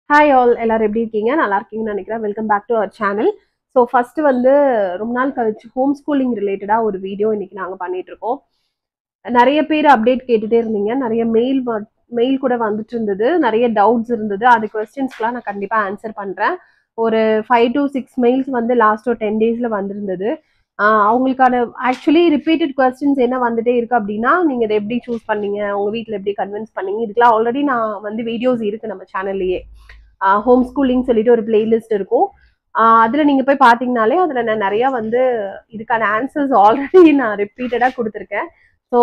Hi all எல்லாரும் எப்படி இருக்கீங்க? நல்லா இருக்கீங்கன்னு நினைக்கிறேன். Welcome back to our channel. So first வந்து ரொம்ப நாள் கழிச்சு ஹோம் ஸ்கூலிங் ரிலேட்டடாக ஒரு வீடியோ இன்னைக்கு நாங்கள் பண்ணிட்டு இருக்கோம். நிறைய பேர் அப்டேட் கேட்டுட்டே இருந்தீங்க. நிறைய மெயில் கூட வந்துட்டு இருந்தது. நிறைய டவுட்ஸ் இருந்தது. அது கொஸ்டின்ஸ்க்குலாம் நான் கண்டிப்பாக ஆன்சர் பண்ணுறேன். ஒரு 5 to 6 மெயில்ஸ் வந்து லாஸ்ட் ஒரு 10 டேஸில் வந்திருந்தது. அவங்களுக்கான ஆக்சுவலி ரிப்பீட்டட் கொஸ்டின்ஸ் என்ன வந்துட்டே இருக்கு அப்படின்னா, நீங்கள் இதை எப்படி சூஸ் பண்ணீங்க, உங்கள் வீட்டில் எப்படி கன்வின்ஸ் பண்ணீங்க, இதுக்கெல்லாம் ஆல்ரெடி நான் வந்து வீடியோஸ் இருக்கு நம்ம சேனல்லையே. ஹோம் ஸ்கூலிங் சொல்லிட்டு ஒரு பிளேலிஸ்ட் இருக்கும். அதில் நீங்கள் போய் பார்த்தீங்கனாலே அதில் நான் நிறையா வந்து இதுக்கான ஆன்சர்ஸ் ஆல்ரெடி நான் ரிப்பீட்டடாக கொடுத்துருக்கேன். ஸோ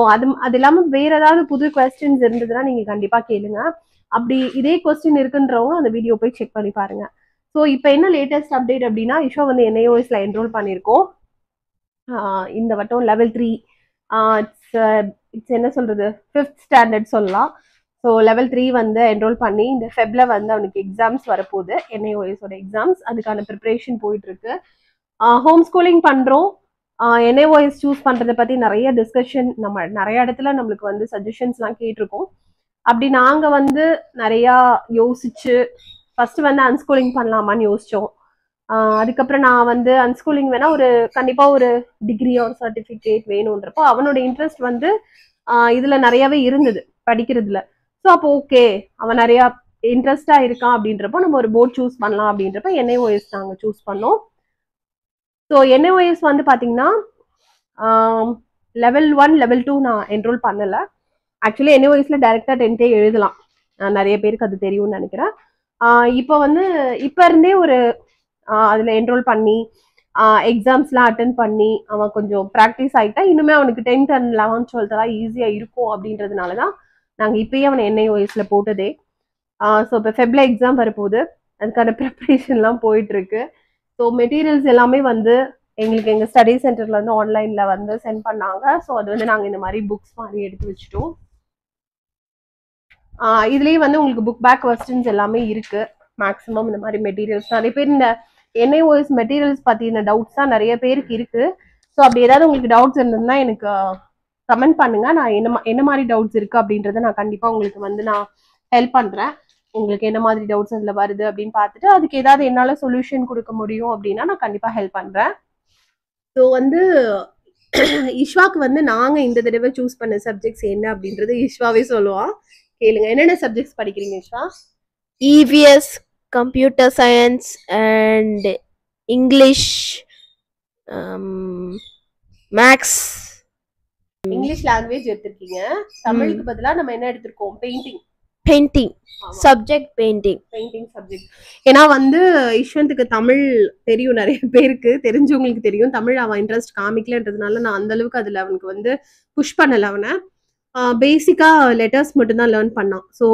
அது இல்லாமல் வேற ஏதாவது புது கொஸ்டின்ஸ் இருந்ததுன்னா நீங்கள் கண்டிப்பாக கேளுங்க. அப்படி இதே கொஸ்டின் இருக்குன்றவங்க அந்த வீடியோ போய் செக் பண்ணி பாருங்க. ஸோ இப்போ என்ன லேட்டஸ்ட் அப்டேட் அப்படின்னா, இஷோ வந்து என்ஐஓஎஸ்ல என்ரோல் பண்ணியிருக்கோம். இந்த வட்டம் லெவல் 3 இட்ஸ் என்ன சொல்றது 5th ஸ்டாண்டர்ட் சொல்லலாம். ஸோ லெவல் 3 வந்து என்ரோல் பண்ணி இந்த ஃபெப்ல வந்து அவனுக்கு எக்ஸாம்ஸ் வரப்போகுது. என்ஐஓஎஸோட எக்ஸாம்ஸ், அதுக்கான ப்ரிப்ரேஷன் போயிட்டு இருக்கு. ஹோம் ஸ்கூலிங் பண்றோம். என்ஐஓஎஸ் சூஸ் பண்றதை பத்தி நிறைய டிஸ்கஷன் நம்ம நிறைய இடத்துல நம்மளுக்கு வந்து சஜஷன்ஸ்லாம் கேட்டிருக்கோம். அப்படி நாங்க வந்து நிறைய யோசிச்சு ஃபர்ஸ்ட் வந்து அன்ஸ்கூலிங் பண்ணலாமான்னு யோசிச்சோம். அதுக்கப்புறம் நான் வந்து அன்ஸ்கூலிங் வேணா ஒரு கண்டிப்பா ஒரு டிகிரி ஒரு சர்டிஃபிகேட் வேணும்ன்றப்போ அவனோட இன்ட்ரெஸ்ட் வந்து இதுல நிறையவே இருந்தது படிக்கிறதுல. ஸோ அப்போ ஓகே, அவன் நிறைய இன்ட்ரெஸ்டா இருக்கான் அப்படின்றப்போ நம்ம ஒரு போர்ட் சூஸ் பண்ணலாம் அப்படின்றப்ப என்ஐஓஎஸ் நாங்கள் சூஸ் பண்ணோம். ஸோ என்ஐஓஎஸ் வந்து பார்த்தீங்கன்னா லெவல் 1 லெவல் 2 நான் என்ரோல் பண்ணலை. ஆக்சுவலி என்ஐஓஎஸ்ல டைரெக்டாக 10th எழுதலாம். நிறைய பேருக்கு அது தெரியும்னு நினைக்கிறேன். இப்போ வந்து இப்போ இருந்தே ஒரு அதில் என்ரோல் பண்ணி எக்ஸாம்ஸ்லாம் அட்டன் பண்ணி அவன் கொஞ்சம் ப்ராக்டிஸ் ஆகிட்டா இன்னுமே அவனுக்கு 10th and 11th 12th ஈஸியாக இருக்கும் அப்படின்றதுனால தான் நாங்கள் இப்பயே அவனை என்ஐஓஎஸ்ல போட்டதே. ஸோ இப்போ ஃபெப்ல எக்ஸாம் வரப்போகுது, அதுக்கான ப்ரிப்ரேஷன்லாம் போயிட்டு இருக்கு. ஸோ மெட்டீரியல்ஸ் எல்லாமே வந்து எங்களுக்கு எங்கள் ஸ்டடி சென்டர்ல வந்து ஆன்லைன்ல வந்து சென்ட் பண்ணாங்க. ஸோ அது வந்து நாங்கள் இந்த மாதிரி புக்ஸ் மாதிரி எடுத்து வச்சுட்டோம். இதுலேயே வந்து உங்களுக்கு புக் பேக் கொஸ்டின்ஸ் எல்லாமே இருக்கு. மேக்ஸிமம் இந்த மாதிரி மெட்டீரியல்ஸ் நிறைய பேர் இந்த என்ஐஓஎஸ் மெட்டீரியல்ஸ் பற்றின டவுட்ஸ் தான் நிறைய பேருக்கு இருக்கு. ஸோ அப்படி ஏதாவது உங்களுக்கு டவுட்ஸ் இருந்ததுன்னா எனக்கு கமெண்ட் பண்ணுங்க. நான் என்ன மாதிரி டவுட்ஸ் இருக்கு அப்படின்றத நான் கண்டிப்பாக உங்களுக்கு வந்து நான் ஹெல்ப் பண்ணுறேன். உங்களுக்கு என்ன மாதிரி டவுட்ஸ் அதில் வருது அப்படின்னு பார்த்துட்டு அதுக்கு ஏதாவது என்னால் சொல்யூஷன் கொடுக்க முடியும் அப்படின்னா நான் கண்டிப்பாக ஹெல்ப் பண்ணுறேன். ஸோ வந்து ஈஷ்வாக்கு வந்து நாங்கள் இந்த தடவை சூஸ் பண்ண சப்ஜெக்ட்ஸ் என்ன அப்படின்றது ஈஷ்வாவே சொல்லுவான். கேளுங்க, என்னென்ன சப்ஜெக்ட்ஸ் படிக்கிறீங்க ஈஷ்வா? EVS, computer science and English, maths. English language எடுத்திருக்கீங்க. தமிழுக்கு பதிலா நம்ம என்ன எடுத்திருக்கோம்? Painting subject. Painting subject. ஏன்னா வந்து யஷ்வந்துக்கு தமிழ் தெரியும், நிறைய பேருக்கு தெரிஞ்சவங்களுக்கு தெரியும். தமிழ் அவன் இன்ட்ரெஸ்ட் காமிக்கலன்றதுனால நான் அந்த அளவுக்கு அதுல அவனுக்கு வந்து புஷ் பண்ணல. அவனை பேசிக்கா லெட்டர்ஸ் மட்டும்தான் லேர்ன் பண்ணான். ஸோ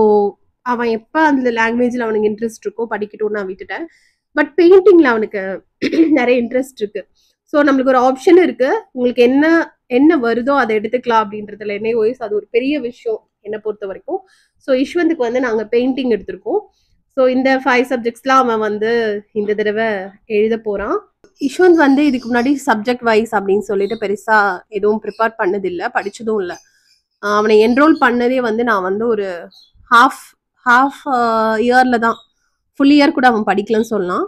அவன் எப்போ அந்த லாங்குவேஜில் அவனுக்கு இன்ட்ரெஸ்ட் இருக்கோ படிக்கட்டும்னு நான் விட்டுட்டேன். பட் பெயிண்டிங்கில் அவனுக்கு நிறைய இன்ட்ரெஸ்ட் இருக்கு. ஸோ நம்மளுக்கு ஒரு ஆப்ஷன் இருக்கு, உங்களுக்கு என்ன வருதோ அதை எடுத்துக்கலாம் அப்படின்றதுல என்ஐஓஎஸ் அது ஒரு பெரிய விஷயம் என்னை பொறுத்த வரைக்கும். ஸோ யஷ்வந்துக்கு வந்து நாங்கள் பெயிண்டிங் எடுத்திருக்கோம். ஸோ இந்த 5 சப்ஜெக்ட்ஸ்லாம் அவன் வந்து இந்த தடவை எழுத போகிறான். யஷ்வந்த் வந்து இதுக்கு முன்னாடி சப்ஜெக்ட் வைஸ் அப்படின்னு சொல்லிட்டு பெருசாக எதுவும் ப்ரிப்பேர் பண்ணதில்லை, படித்ததும் இல்லை. அவனை என்ரோல் பண்ணதே வந்து நான் வந்து ஒரு ஹாஃப் இயரில் தான், ஃபுல் இயர் கூட அவன் படிக்கலன்னு சொல்லலாம்.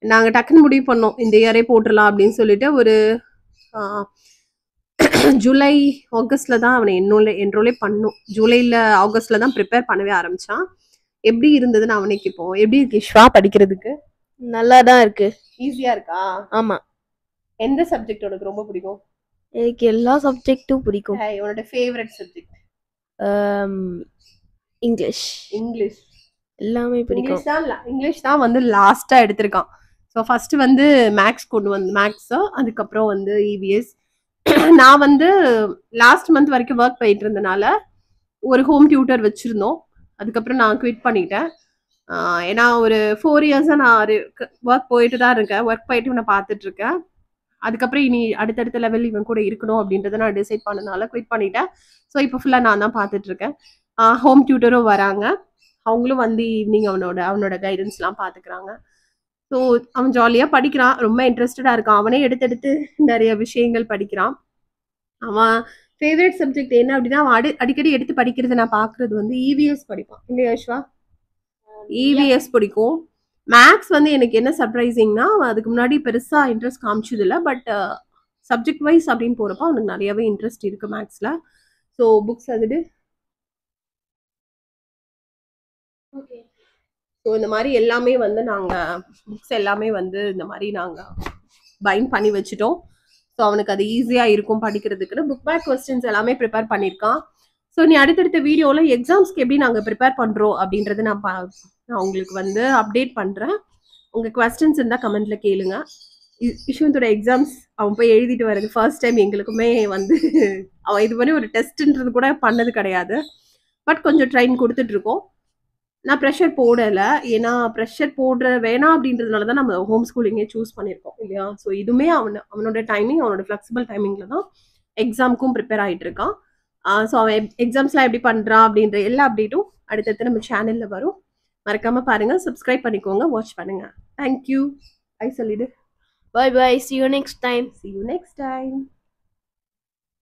நாங்கள் டக்குன்னு முடிவு பண்ணோம் இந்த இயரே போட்டுடலாம் அப்படின்னு சொல்லிட்டு ஒரு ஜூலை ஆகஸ்ட்ல தான் அவனை என்ரோலே பண்ணோம். ஜூலையில் ஆகஸ்ட்ல தான் ப்ரிப்பேர் பண்ணவே ஆரம்பிச்சான். எப்படி இருந்ததுன்னு அவனே கேட்போம். எப்படி இருக்கு ஈஷ்வா படிக்கிறதுக்கு? நல்லா தான் இருக்கு. ஈஸியா இருக்கா? ஆமா. எந்த சப்ஜெக்ட் உனக்கு ரொம்ப பிடிக்கும்? எனக்கு எல்லா சப்ஜெக்ட்டும் பிடிக்கும். உன்னோட ஃபேவரட் சப்ஜெக்ட்? இங்கிலீஷ் எல்லாமே பிடிக்கும். இங்கிலீஷ் தான் வந்து லாஸ்டா எடுத்திருக்கான். ஸோ ஃபர்ஸ்ட் வந்து மேக்ஸ் மேக்ஸ், அதுக்கப்புறம் வந்து இவிஎஸ். நான் வந்து லாஸ்ட் மந்த் வரைக்கும் ஒர்க் போயிட்டு இருந்தனால ஒரு ஹோம் டியூட்டர் வச்சிருந்தோம். அதுக்கப்புறம் நான் குவிட் பண்ணிட்டேன். ஏன்னா ஒரு 4 இயர்ஸாக நான் ஒர்க் போயிட்டு தான் இருக்கேன். ஒர்க் போயிட்டு நான் பார்த்துட்டு இருக்கேன். அதுக்கப்புறம் இனி அடுத்தடுத்த லெவல் இவன் கூட இருக்கணும் அப்படின்றத நான் டிசைட் பண்ணனால குவிட் பண்ணிட்டேன். ஸோ இப்போ ஃபுல்லாக நான் தான் பார்த்துட்டு இருக்கேன். ஹோம் டியூட்டரும் வராங்க, அவங்களும் வந்து ஈவினிங் அவனோட கைடன்ஸ்லாம் பார்த்துக்கிறாங்க. ஸோ அவன் ஜாலியாக படிக்கிறான், ரொம்ப இன்ட்ரெஸ்டடாக இருக்கான். அவனே எடுத்து நிறைய விஷயங்கள் படிக்கிறான். அவன் ஃபேவரட் சப்ஜெக்ட் என்ன அப்படின்னா அவன் அடிக்கடி எடுத்து படிக்கிறது நான் பார்க்குறது வந்து இவிஎஸ் படிப்பான் இல்லையா யஷ்வா? இவிஎஸ் பிடிக்கும். மேக்ஸ் வந்து எனக்கு என்ன சர்ப்ரைசிங்னா அதுக்கு முன்னாடி பெருசா இன்ட்ரெஸ்ட் காமிச்சது இல்லை. பட் சப்ஜெக்ட் வைஸ் அப்படின்னு போறப்போ அவனுக்கு நிறையவே இன்ட்ரெஸ்ட் இருக்கு மேக்ஸ்ல. ஸோ புக்ஸ் அதுட்டு ஸோ இந்த மாதிரி எல்லாமே வந்து நாங்கள் புக்ஸ் எல்லாமே வந்து இந்த மாதிரி நாங்கள் பைண்ட் பண்ணி வச்சுட்டோம். ஸோ அவனுக்கு அது ஈஸியாக இருக்கும் படிக்கிறதுக்குன்னு புக் பேக் கொஸ்டின்ஸ் எல்லாமே ப்ரிப்பேர் பண்ணியிருக்கான். ஸோ நீ அடுத்தடுத்த வீடியோவில் எக்ஸாம்ஸ்க்கு எப்படி நாங்கள் ப்ரிப்பேர் பண்ணுறோம் அப்படின்றது நான் உங்களுக்கு வந்து அப்டேட் பண்ணுறேன். உங்கள் கொஸ்டின்ஸ் இருந்தால் கமெண்ட்டில் கேளுங்க. யஷ்வந்தோட எக்ஸாம்ஸ் அவன் போய் எழுதிட்டு வர்றது ஃபர்ஸ்ட் டைம் எங்களுக்குமே வந்து அவன் இது பண்ணி ஒரு டெஸ்ட்டுன்றது கூட பண்ணது கிடையாது. பட் கொஞ்சம் ட்ரைன் கொடுத்துட்ருக்கோம். நான் ப்ரெஷர் போடலை, ஏன்னா ப்ரெஷர் போடுற வேணாம் அப்படின்றதுனால தான் நம்ம ஹோம் ஸ்கூலிங்கே சூஸ் பண்ணியிருக்கோம் இல்லையா. ஸோ இதுவுமே அவனோட டைமிங், அவனோட ஃப்ளெக்சிபிள் டைமிங்கில் தான் எக்ஸாமுக்கும் ப்ரிப்பேர் ஆகிட்டு இருக்கான். ஸோ அவன் எக்ஸாம்ஸ்லாம் எப்படி பண்ணுறான் அப்படின்ற எல்லா அப்டேட்டும் அடுத்தடுத்து நம்ம சேனலில் வரும். மறக்காமல் பாருங்கள், சப்ஸ்கிரைப் பண்ணிக்கோங்க, வாட்ச் பண்ணுங்கள். தேங்க்யூ. ஐ சொல்லிடு. Bye bye. See you next time. See you next time.